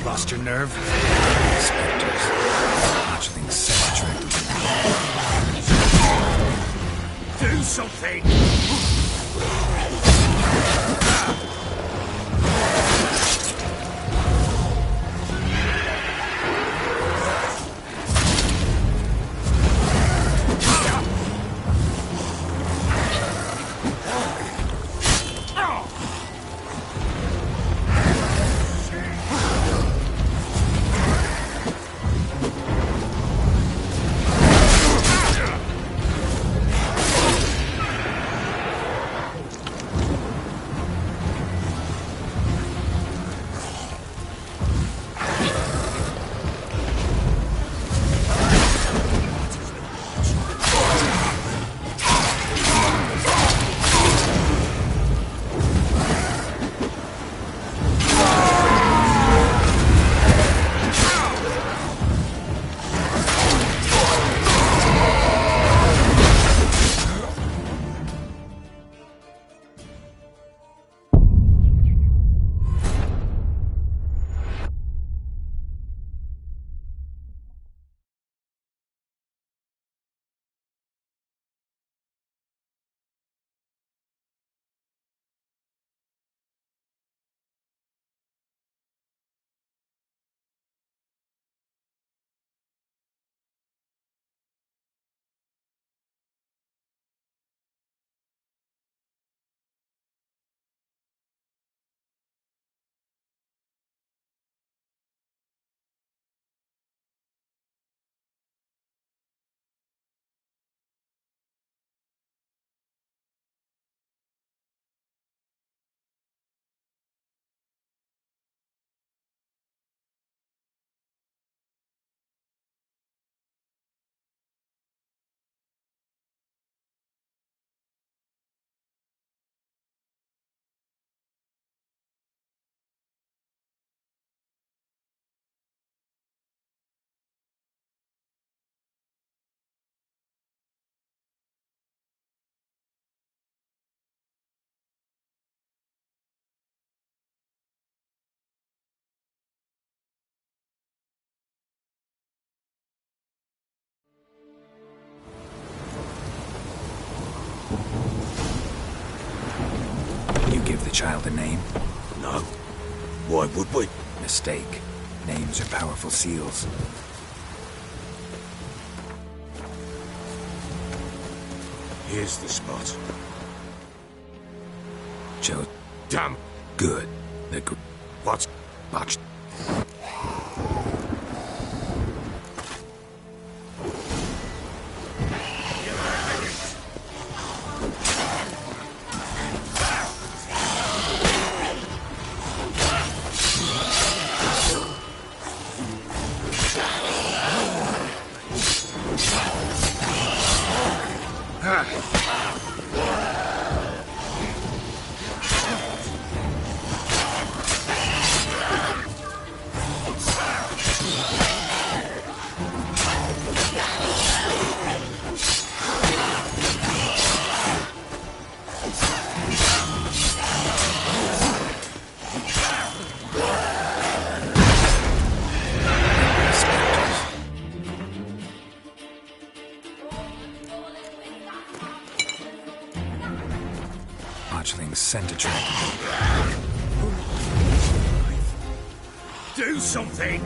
Lost your nerve? Spectres. Botchling set trick. Do something! Give the child a name? No. Why would we? Mistake. Names are powerful seals. Here's the spot. Joe. Damn. Good. What's... Botched. scent a trick. Do something!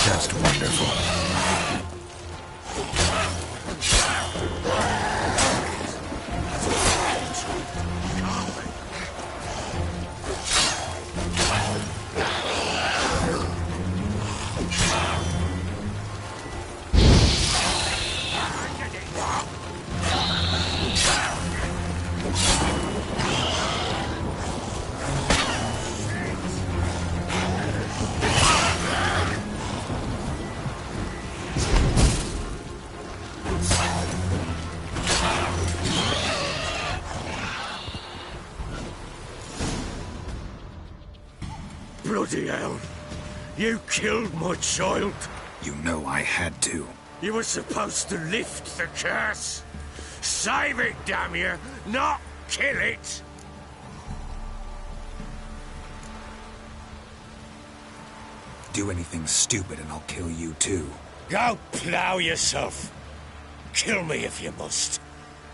Just wonderful. Bloody hell! You killed my child! You know I had to. You were supposed to lift the curse! Save it, damn you! Not kill it! Do anything stupid and I'll kill you too. Go plough yourself! Kill me if you must.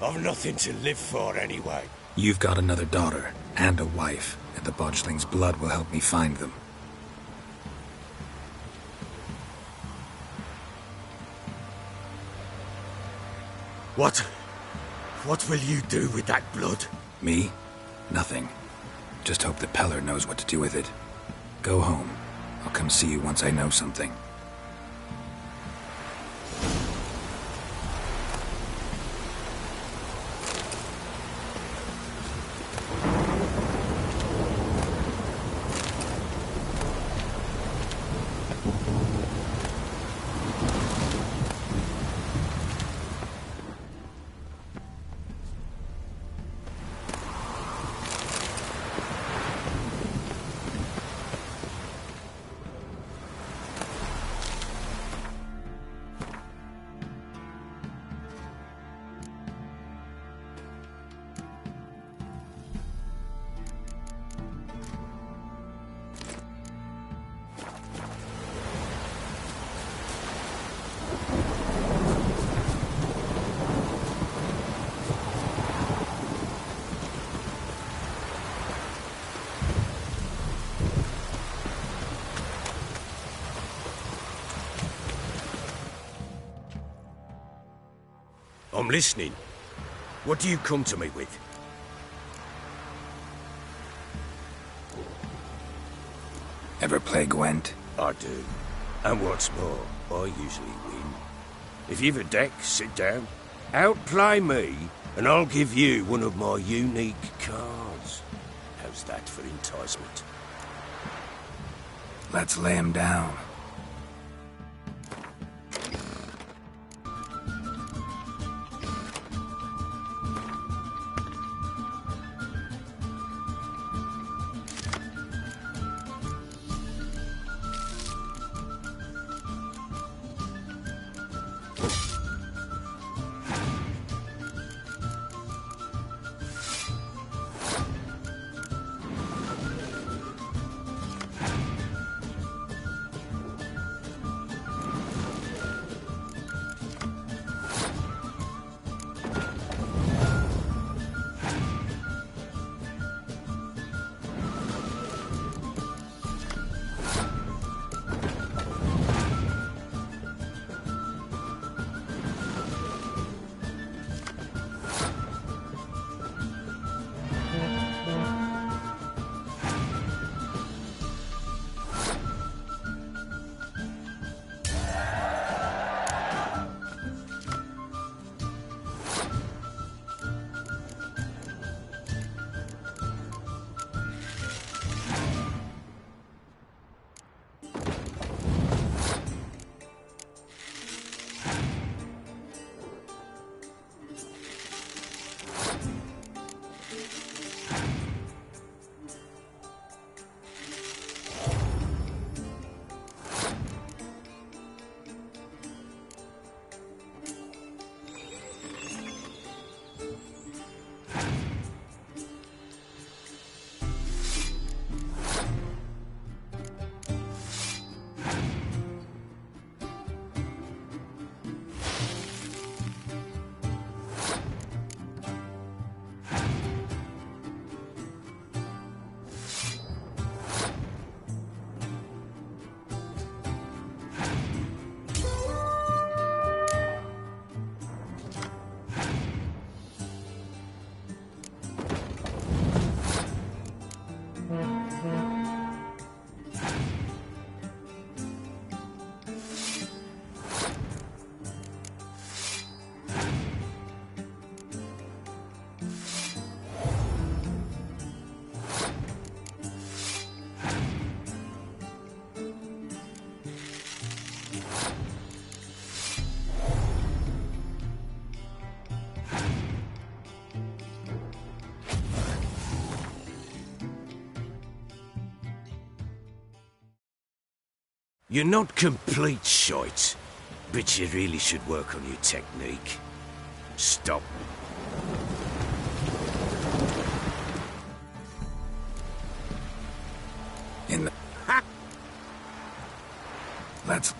I've nothing to live for anyway. You've got another daughter and a wife, and the botchling's blood will help me find them. What will you do with that blood? Me? Nothing. Just hope that Peller knows what to do with it. Go home. I'll come see you once I know something. I'm listening. What do you come to me with? Ever play Gwent? I do. And what's more, I usually win. If you've a deck, sit down. Outplay me, and I'll give you one of my unique cards. How's that for enticement? Let's lay him down. You're not complete shite, but you really should work on your technique. Stop. In the... Let's...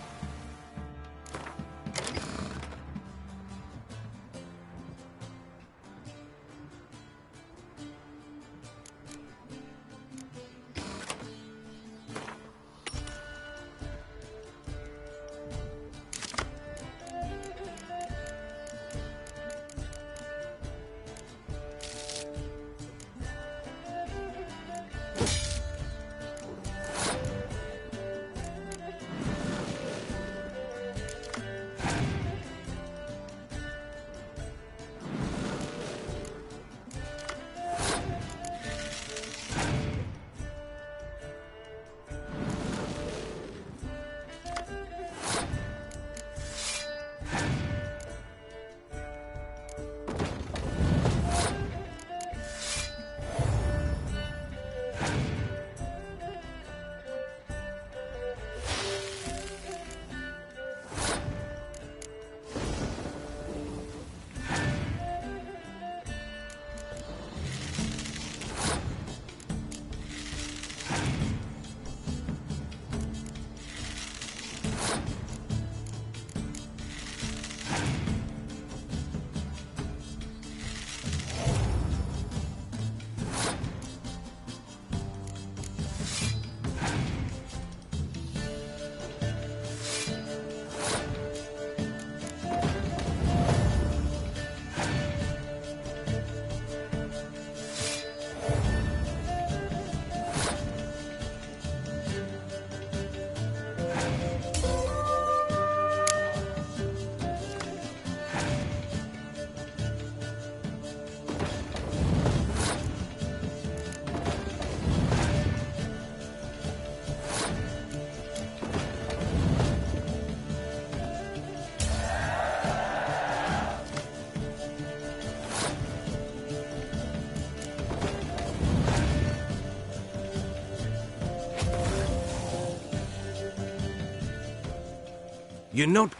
You're not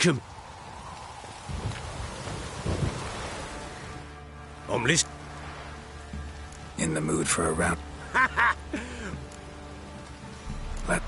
I'm listening. In the mood for a round? Let...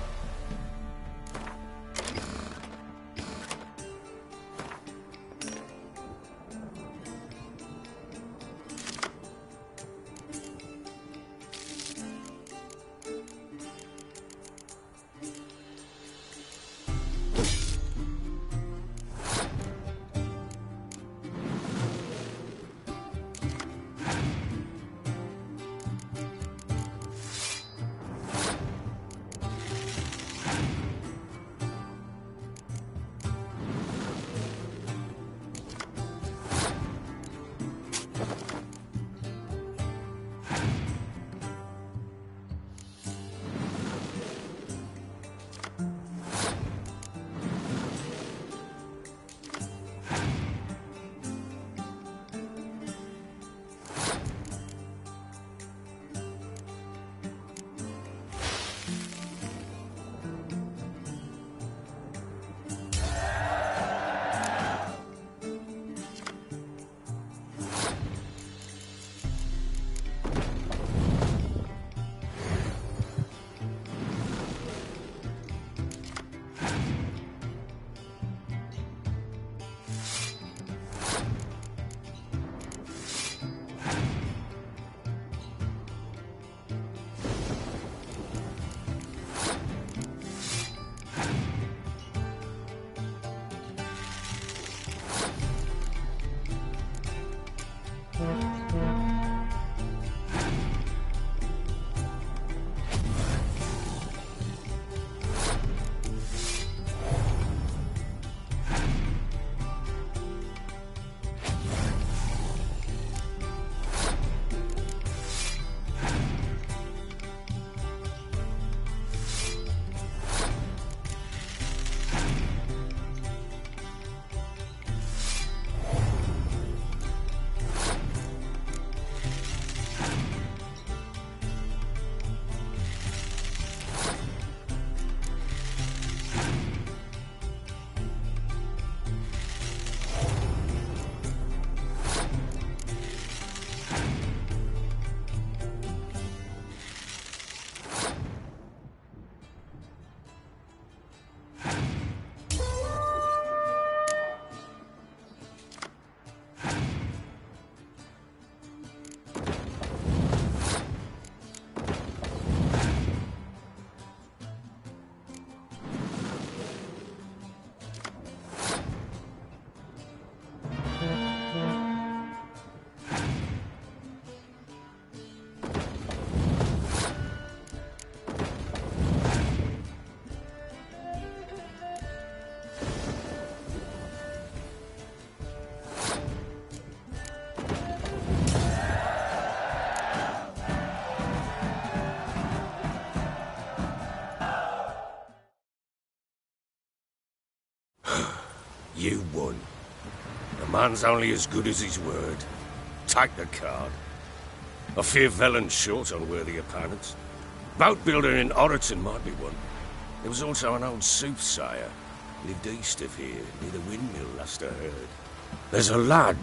You won. A man's only as good as his word. Take the card. I fear Velen's short on worthy opponents. Boat builder in Oroton might be one. There was also an old soothsayer. Lived east of here, near the windmill, last I heard. There's a lad,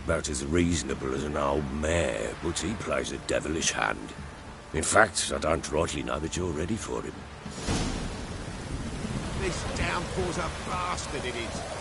about as reasonable as an old mare, but he plays a devilish hand. In fact, I don't rightly know that you're ready for him. This downpour's a bastard, it is.